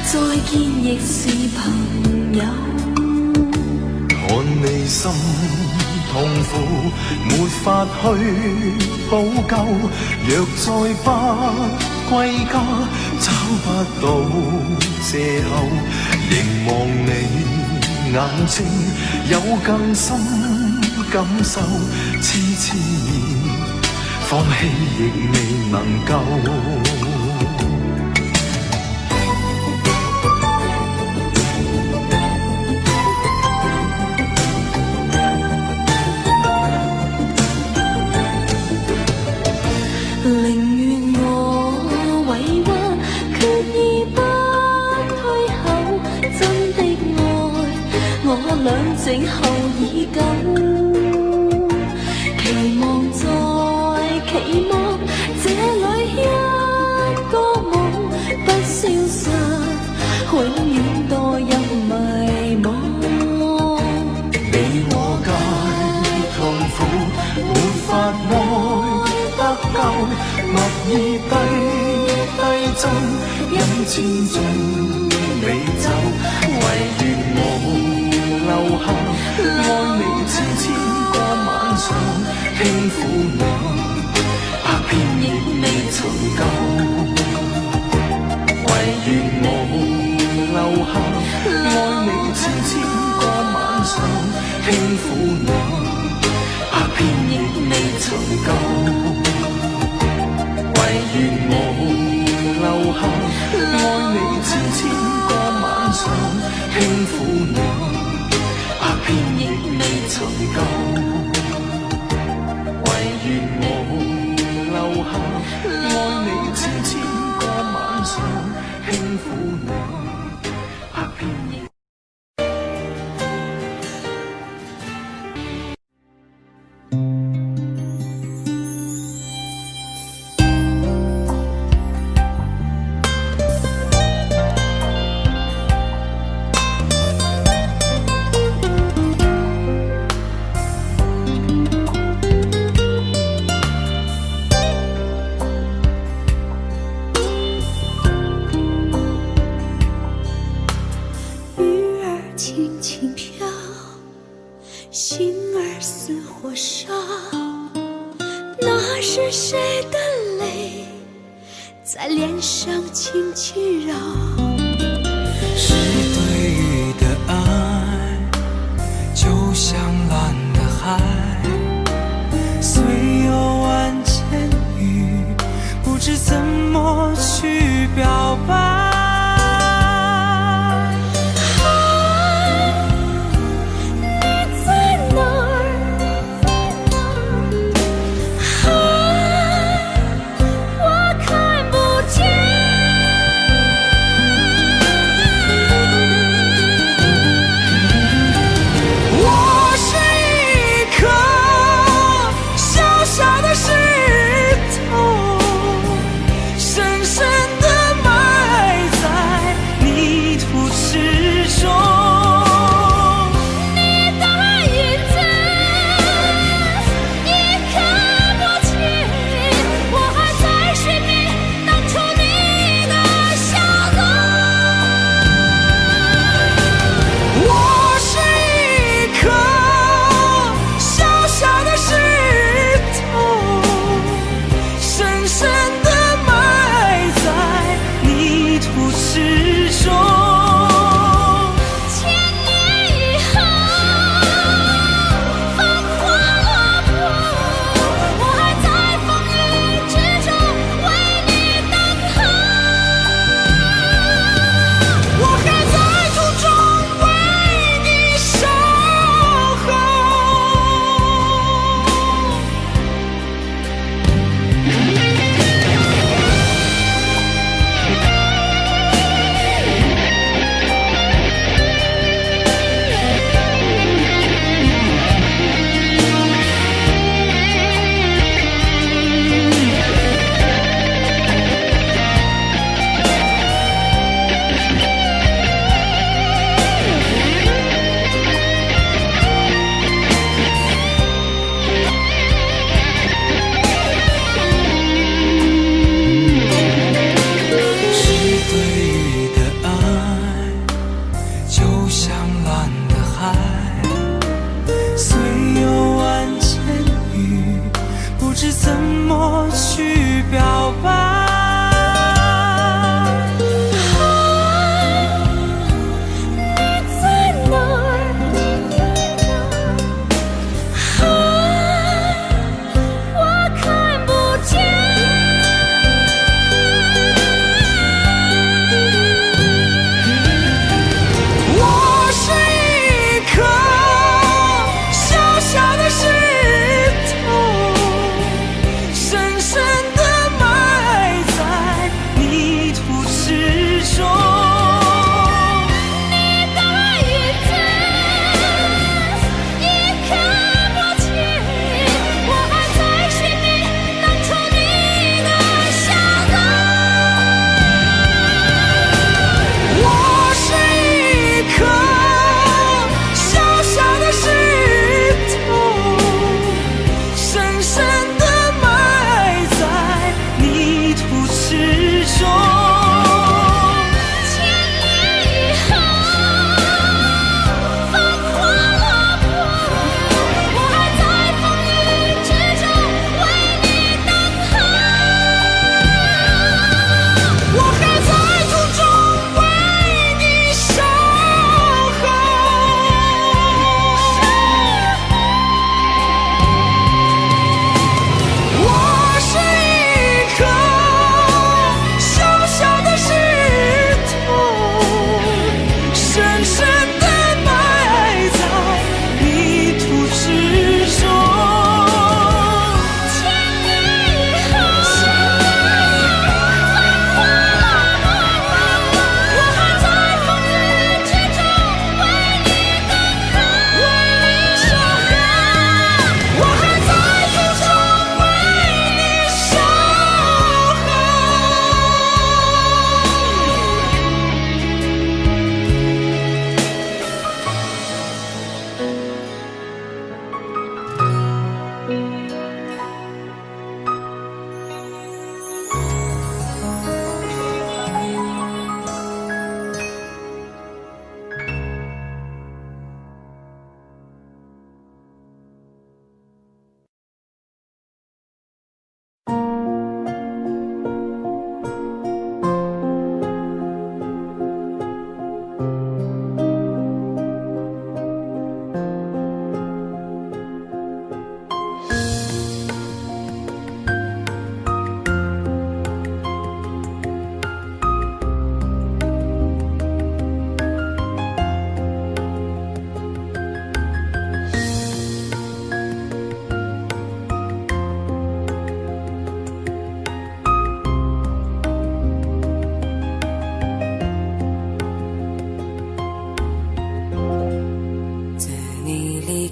再見亦是朋友。看你心痛苦，沒法去補救，若再不歸家，找不到藉口，凝望你眼睛有更深感受，痴痴意放棄亦未能夠。兩靜後已久，期望再期望，這裏一個夢不消失，永遠墮入迷惘。你我皆痛苦，沒法愛得夠，默意低奏，因千種美酒，唯願我留下，愛你千個晚上，輕撫你，百遍亦未曾夠。唯願我留下，愛你千個晚上，輕撫你，百遍亦未曾夠。唯願我留下，愛你千個晚上，輕撫你。片亦未曾夠，唯願我留下，愛你千個晚上，輕撫你，百遍亦。在脸上轻轻绕，是对雨的爱，就像蓝的海，虽有万千语，不知怎么去表白。像乱的海，虽有万千语，不知怎么去表白。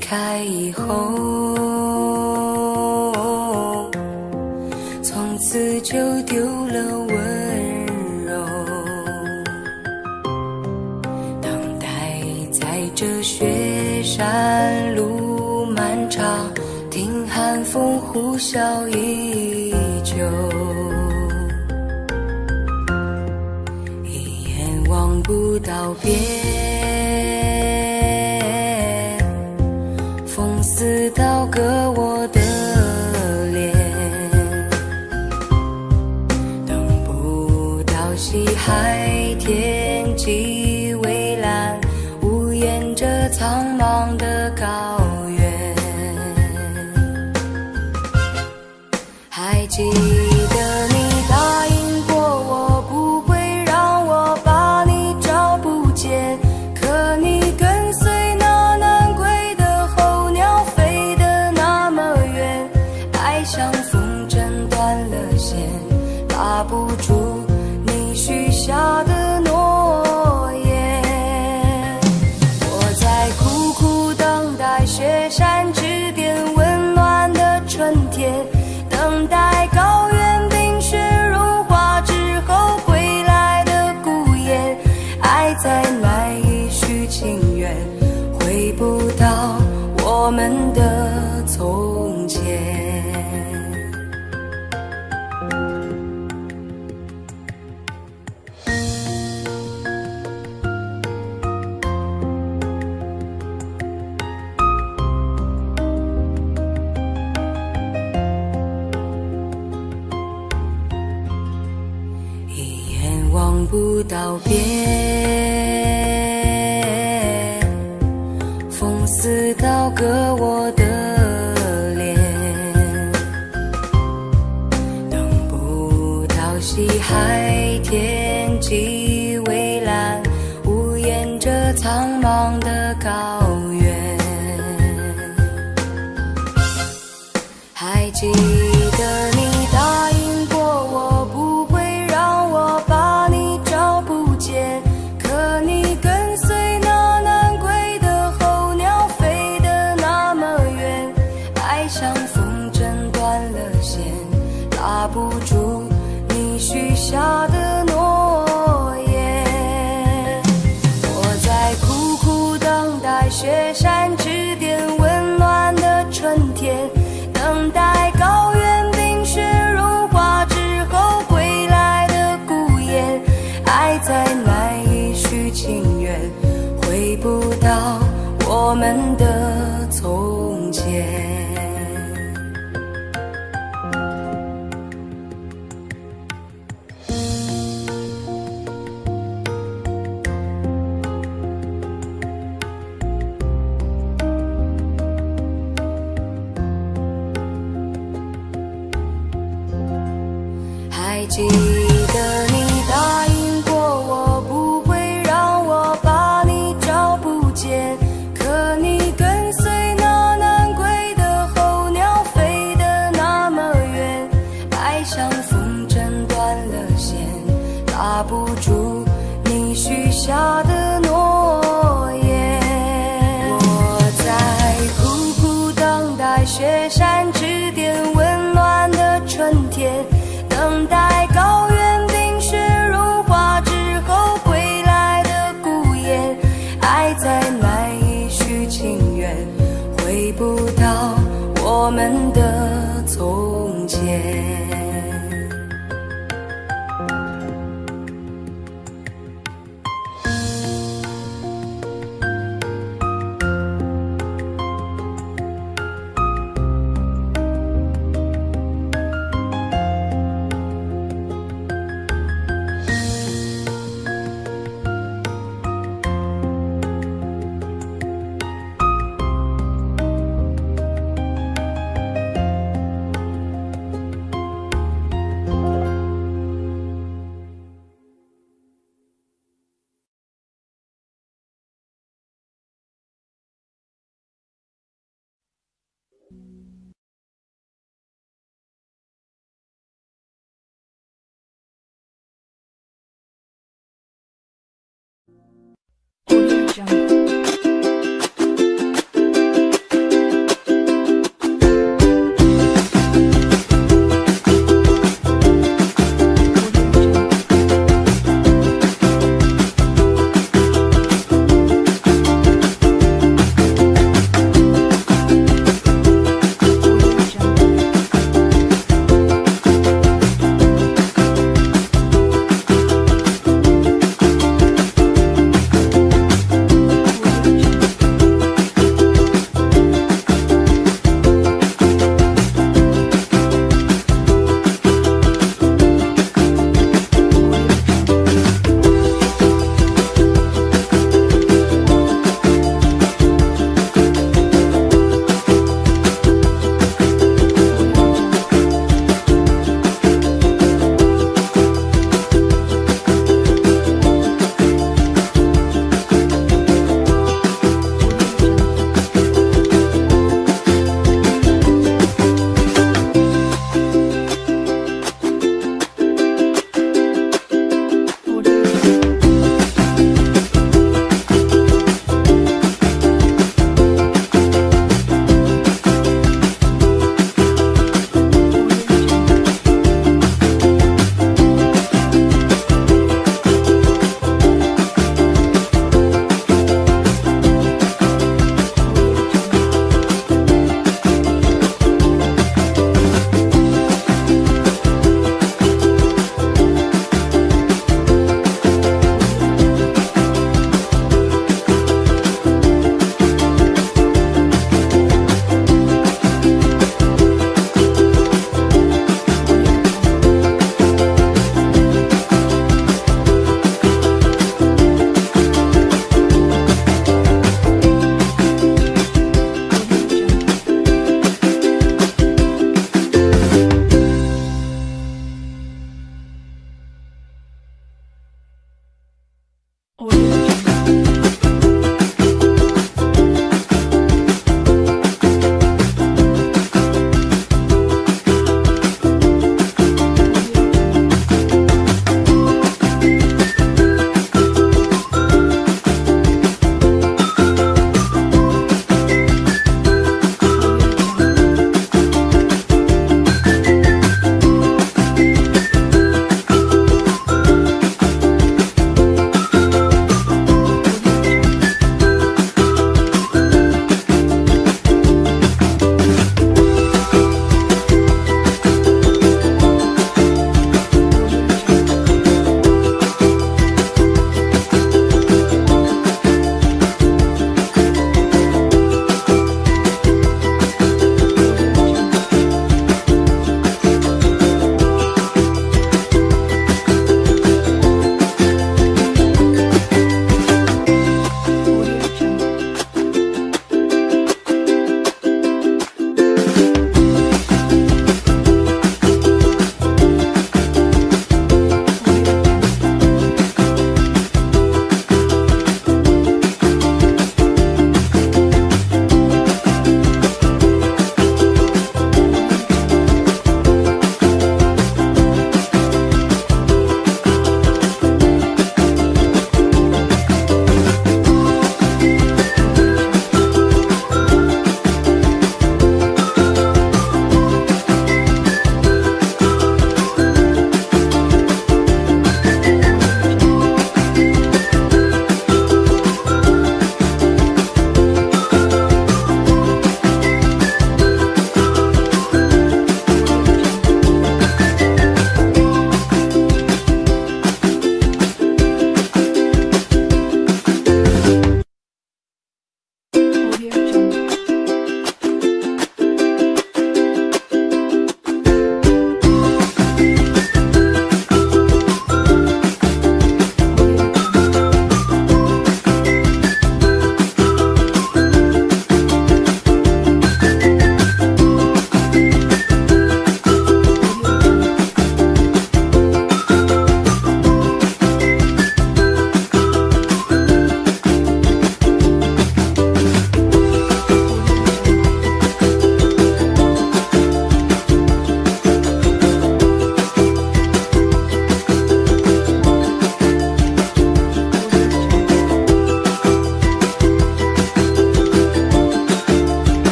开以后，从此就丢了温柔，等待在这雪山路漫长，听寒风呼啸依旧，一眼望不到边，风似刀割我的脸，等不到西海天际蔚蓝，无言着苍茫的高原。还记得你答应过我，不会让我把你找不见，道别，风似刀割我的脸，等不到西海天际蔚蓝，无言着苍茫的高原。还记得你答应过我不会让我把你找不见，可你跟随那南归的候鸟飞得那么远，爱像风筝断了线，拉不住你许下的诺言。我在苦苦等待雪山之巅温暖的春天，等待高原冰雪融化之后归来的孤雁，爱再难以续情缘，回不到我们的从前。还记得你答应过我不会让我把你找不见，可你跟随那南归的候鸟飞得那么远，爱像风筝断了线，拉不住你许下的诺言。我在苦苦等待雪山之巅温暖的春天，等待高原冰雪融化之后归来的孤雁，爱再难以续情缘，回不到我们的从前。Audio Jungle.